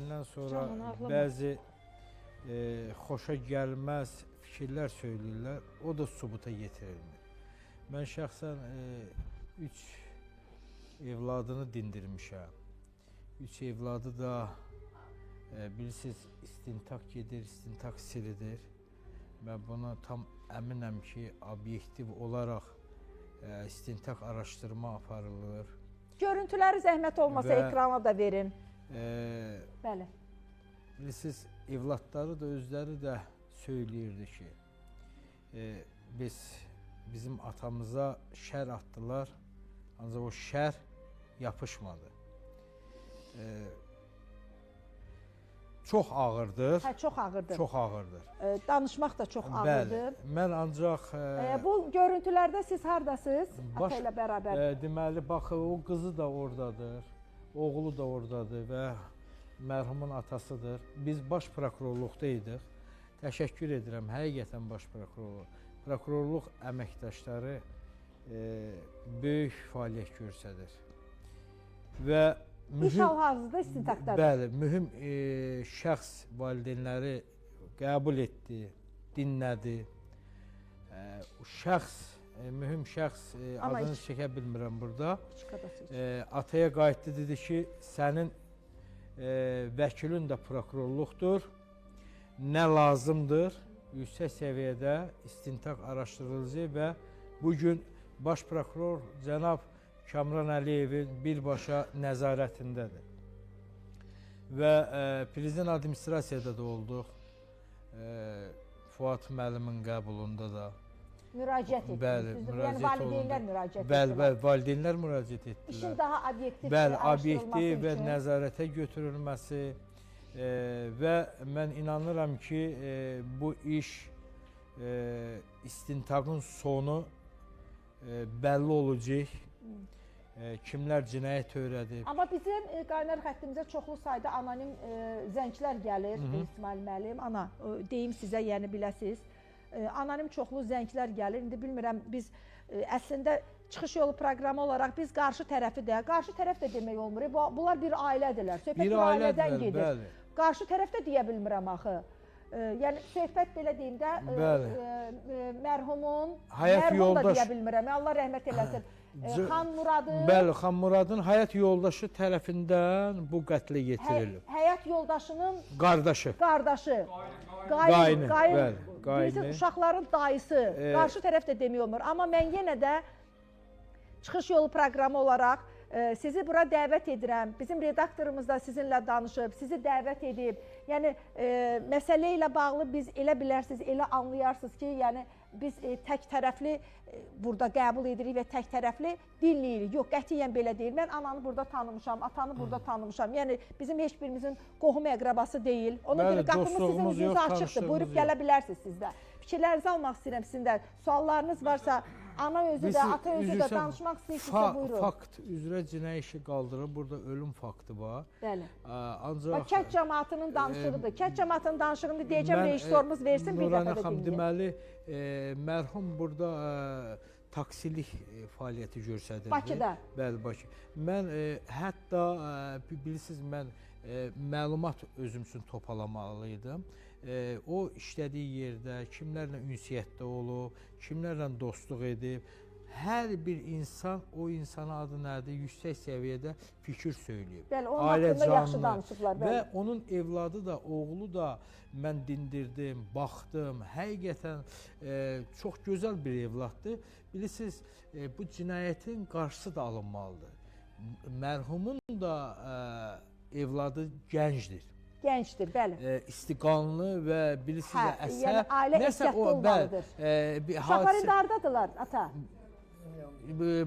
tərəfindən sonra bəzi xoşa gəlməz fikirlər söyləyirlər, o da sübuta yetirilmir. Mən şəxsən 3 evladını dindirmişəm. 3 evladı da bilirsiniz, istintaq gedir, istintaq siridir. Mən buna tam əminəm ki, obyektiv olaraq istintaq araşdırma aparılır. Görüntüləri zəhmət olmasa ekrana da verin. Bəli. Bilirsiniz, evlatları da özləri də söyləyirdi ki, bizim atamıza şər atdılar, ancaq o şər yapışmadı. Çox ağırdır. Hə, çox ağırdır. Çox ağırdır. Danışmaq da çox ağırdır. Bəli, mən ancaq... Bu görüntülərdə siz haradasınız ata ilə bərabər? Deməli, baxın, o qızı da oradadır, oğlu da oradadır və mərhumun atasıdır. Biz baş prokurorluqdaydıq. Təşəkkür edirəm, həqiqətən baş prokurorluq. Prokurorluq əməkdaşları böyük fəaliyyət göstərir. Və İş hal-hazırda istintaqdadır. Bəli, mühüm şəxs valideynləri qəbul etdi, dinlədi. Mühüm şəxs adını çəkə bilmirəm burada. Ataya qayıtdı, dedi ki, sənin vəkilin də prokurorluqdur. Nə lazımdır? Yüksək səviyyədə istintaq araşdırılacaq və bugün baş prokuror cənab Kamran Əliyevin birbaşa nəzarətindədir. Və prezident administrasiyada da olduq. Fuad müəllimin qəbulunda da. Müraciət etdiniz. Yəni valideynlər müraciət etdilər. Bəli, valideynlər müraciət etdilər. İşin daha obyektiv araşdırılması üçün. Və nəzarətə götürülməsi və mən inanıram ki, bu iş istintaqın sonu bəlli olacaq. Kimlər cinayət törədib. Amma bizim qaynar xəttimizə çoxlu sayda anonim zənglər gəlir, İsmail müəllim. Ana, deyim sizə, yəni biləsiniz. Anonim çoxlu zənglər gəlir. İndi bilmirəm, biz əslində çıxış yolu proqramı olaraq biz qarşı tərəfi də, qarşı tərəf də demək olmur. Bunlar bir ailədirlər. Söhbət bir ailədən gedir. Qarşı tərəf də deyə bilmirəm axı. Yəni söhbət belə deyim də, mərhumun, mərhum da deyə bilmirəm. Allah rəhmət eləsin. Xan Muradın... Bəli, Xan Muradın həyat yoldaşı tərəfindən bu qətlə yetirilib. Həyat yoldaşının... Qardaşı. Qardaşı. Qayın. Uşaqların dayısı. Qarşı tərəf də demək olmur. Amma mən yenə də çıxış yolu proqramı olaraq sizi bura dəvət edirəm. Bizim redaktorumuz da sizinlə danışıb, sizi dəvət edib. Yəni, məsələ ilə bağlı biz elə bilərsiniz, elə anlayarsınız ki, yəni, biz tək tərəfli burada qəbul edirik və tək tərəfli dinləyirik. Yox, qətiyyən belə deyil. Mən ananı burada tanımışam, atanı burada tanımışam. Yəni, bizim heç birimizin qohum əqrabası deyil. Ona görə qapımız sizin üzünüz açıqdır. Buyurub gələ bilərsiniz siz də. Fikirlərinizi almaq istəyirəm sizindən. Suallarınız varsa, ana özü də, ata özü də danışmaq istəyirsinizsə buyurun. Fakt üzrə cinayət işi qaldırır. Burada ölüm faktı var. Bəli. Ancaq... Kənd cəmaatının danışığıdır. Kənd cəmaatının danışığını deyəcəm, rejissorumuz versin bir dəfə də dinləyək. Deməli, mərhum burada taksilik fəaliyyəti göstərirdi. Bakıda? Bəli, Bakı. Mən hətta, bilirsiniz, mən məlumat özüm üçün topalamalıydım. O işlədiyi yerdə kimlərlə ünsiyyətdə olub, kimlərlə dostluq edib, hər bir insan o insana adı nədir, yüksək səviyyədə fikir söyləyib. Bəli, onun haqqında yaxşı danışıblar. Və onun evladı da, oğlu da mən dindirdim, baxdım. Həqiqətən çox gözəl bir evladdır. Bilirsiniz, bu cinayətin qarşısı da alınmalıdır. Mərhumun da evladı gəncdir. Gəncdir, bəli. İstiqanlı və bilirsiniz, əsər... Yəni, ailə ehtiyatlı olmalıdır. Uşaqlar indi haradadılar, ata?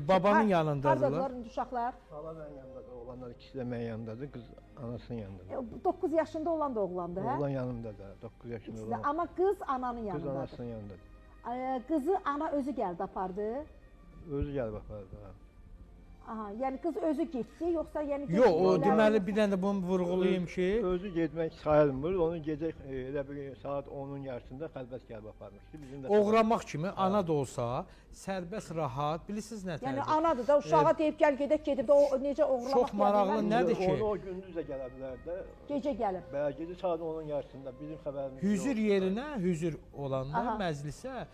Babanın yanındadılar. Haradadılar uşaqlar? Hala mənim yanındadır, oğlanlar ikisi də mənim yanındadır, qız anasının yanındadır. 9 yaşında olan da oğlandı, hə? Oğlan yanındadır, 9 yaşında olan. Amma qız ananın yanındadır. Qız anasının yanındadır. Qızı ana özü gəldi, apardı? Özü gəlib apardı, hə. Aha, yəni qız özü getdi, yoxsa yəni Yox, o getdikləri- deməli bir dənə də bunu vurğulayım ki, Özü getmək sayılmır. Onu gecə elə bir saat 10-un yarısında xəlvət gəlib aparmışdı. Bizim də oğramaq kimi ana da olsa, sərbəst rahat, bilirsiniz nə Yəni tərdir? anadır da uşağa deyib gəl gedək gedib də o necə oğurlamaq Çox maraqlı gəlirlər, nədir ki? Onu o gündüz də gələ bilər də. Gecə gəlib. Bəli, gecə saat 10-un yarısında bizim xəbərimiz Hüzür yox. yerinə, hüzür olanda Aha. məclisə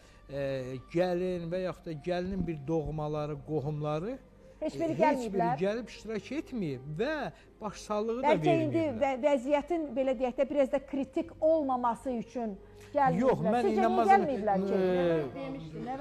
gəlin və yaxud da gəlinin bir doğmaları, qohumları Heç biri heç biri gəlməyiblər. gəlib iştirak etməyib və başsağlığı da Bəlkə indi verməyiblər. vəziyyətin belə deyək də biraz da kritik olmaması üçün gəlməyiblər. Yox, mən Sizcə niyə inanmazam. gəlməyiblər ki? Demişdi, nə